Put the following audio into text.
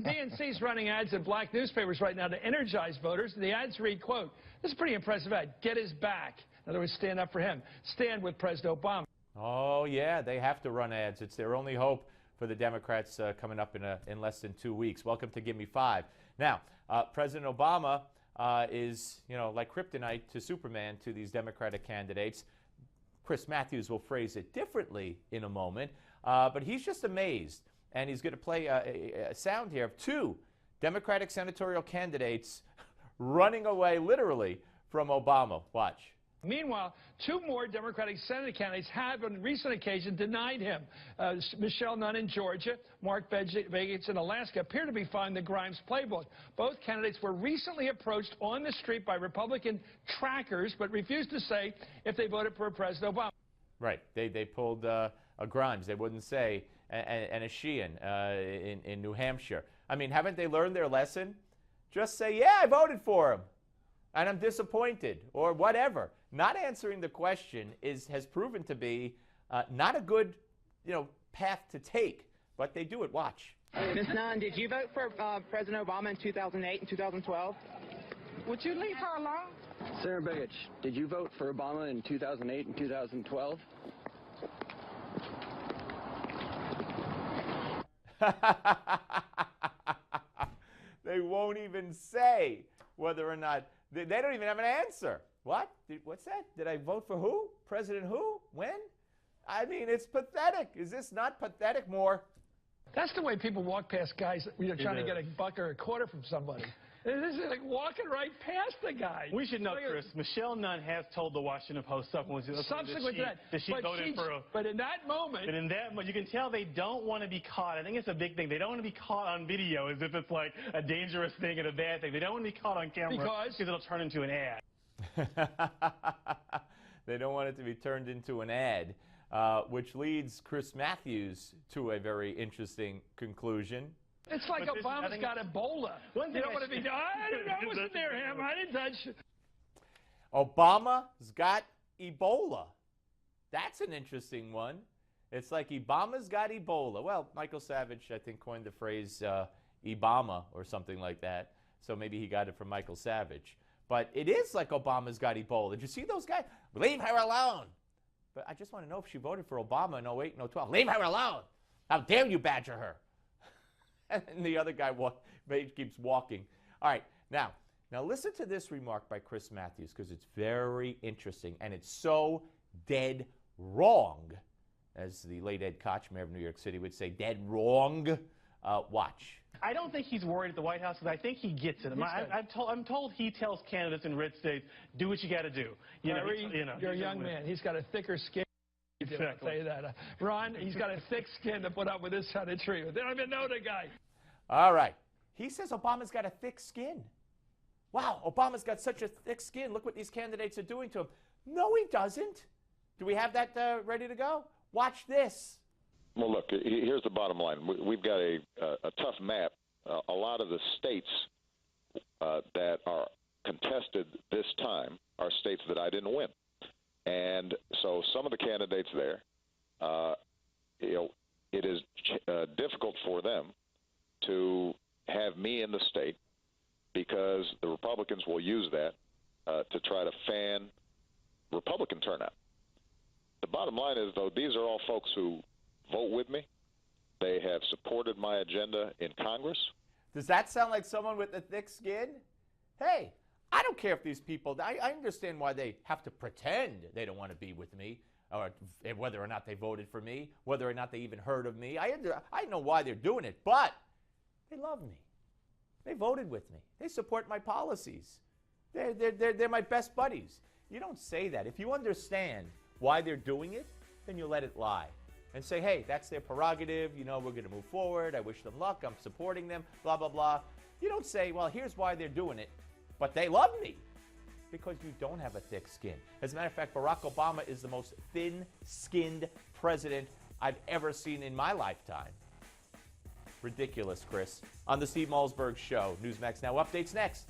The DNC is running ads in black newspapers right now to energize voters. The ads read, quote, this is a pretty impressive ad, get his back. In other words, stand up for him. Stand with President Obama. Oh, yeah, they have to run ads. It's their only hope for the Democrats coming up in less than 2 weeks. Welcome to Give Me Five. Now, President Obama is, like kryptonite to Superman to these Democratic candidates. Chris Matthews will phrase it differently in a moment, but he's just amazed. And he's going to play a sound here of two Democratic senatorial candidates running away, literally, from Obama. Watch. Meanwhile, two more Democratic Senate candidates have on recent occasion denied him. Michelle Nunn in Georgia, Mark Vegas in Alaska appear to be following the Grimes playbook. Both candidates were recently approached on the street by Republican trackers, but refused to say if they voted for President Obama. Right. They pulled a Grimes. They wouldn't say, and a Sheehan in New Hampshire. I mean, haven't they learned their lesson? Just say, yeah, I voted for him, and I'm disappointed, or whatever. Not answering the question has proven to be not a good, path to take, but they do it. Watch. Ms. Nunn, did you vote for President Obama in 2008 and 2012? Would you leave her alone? Senator Begich, did you vote for Obama in 2008 and 2012? They won't even say whether or not. They don't even have an answer. What? What's that? Did I vote for who? President who? When? I mean, it's pathetic. Is this not pathetic more? That's the way people walk past guys trying to get a buck or a quarter from somebody. This is like walking right past the guy. We should know, Chris, Michelle Nunn has told the Washington Post subsequent to that she voted for a... But in that moment... But in that moment, you can tell they don't want to be caught. I think it's a big thing. They don't want to be caught on video as if it's like a dangerous thing and a bad thing. They don't want to be caught on camera because it'll turn into an ad. They don't want it to be turned into an ad, which leads Chris Matthews to a very interesting conclusion. It's like Obama's got Ebola. You don't want to be, I don't know, I wasn't near him, I didn't touch. Obama's got Ebola. That's an interesting one. It's like Obama's got Ebola. Well, Michael Savage, I think, coined the phrase Ibama or something like that. So maybe he got it from Michael Savage. But it is like Obama's got Ebola. Did you see those guys? Leave her alone. But I just want to know if she voted for Obama in 08 and 12. Leave her alone. How dare you badger her? And the other guy keeps walking. All right, now listen to this remark by Chris Matthews, because it's very interesting, and it's so dead wrong, as the late Ed Koch, mayor of New York City, would say, dead wrong. Watch. I don't think he's worried at the White House, because I think he gets it. I'm told he tells candidates in red states, do what you got to do. You're a young man. He's got a thicker skin. Exactly. I'll tell you that. Ron, he's got a thick skin to put up with this kind of treatment. They don't even know the guy. All right. He says Obama's got a thick skin. Wow, Obama's got such a thick skin. Look what these candidates are doing to him. No, he doesn't. Do we have that ready to go? Watch this. Well, look, here's the bottom line. We've got a tough map. A lot of the states that are contested this time are states that I didn't win. And so some of the candidates there, it is difficult for them to have me in the state, because the Republicans will use that to try to fan Republican turnout. The bottom line is, though, these are all folks who vote with me. They have supported my agenda in Congress. Does that sound like someone with a thick skin? Hey, I don't care if these people, I understand why they have to pretend they don't want to be with me, or whether or not they voted for me, whether or not they even heard of me. I know why they're doing it, but they love me. They voted with me. They support my policies. They're my best buddies. You don't say that. If you understand why they're doing it, then you let it lie. And say, hey, that's their prerogative. We're going to move forward. I wish them luck. I'm supporting them, blah, blah, blah. You don't say, well, here's why they're doing it, but they love me. Because you don't have a thick skin. As a matter of fact, Barack Obama is the most thin-skinned president I've ever seen in my lifetime. Ridiculous, Chris. On the Steve Malzberg Show. Newsmax Now updates next.